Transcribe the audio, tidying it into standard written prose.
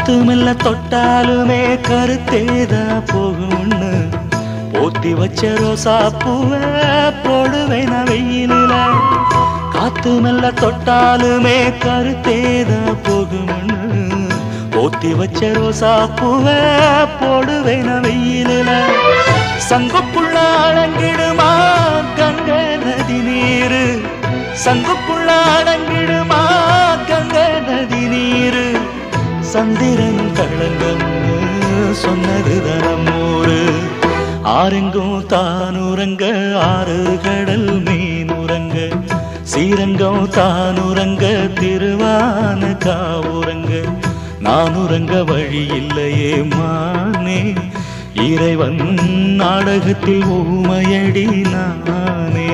காத்து மெல்ல தொட்டாலுமே கருத்தேதா போகும்னு போத்தி வச்ச ரோசா பூவை போடுவேன் நான் வெயிலில. காத்து மெல்ல தொட்டாலுமே கருத்தேதா போகும்னு போத்தி வச்ச ரோசா பூவை போடுவேன் நான் வெயிலில. சங்குக்குள்ள அடங்கிடுமா கங்கை நதி நீரு, சங்குக்குள்ள அடங்கிடுமா கங்கை நதி நீரு. சந்திரன் களங்கம்னு சொன்னது தனமூரு. ஆரெங்கும் தானுரங்க ஆறு கடல் மீனுரங்க, சீரங்கம் தானுரங்க திருவான காவுரங்க. நானுரங்க வழி இல்லையே மானே, இறைவன் நாடகத்தில் ஊமையடி நானே.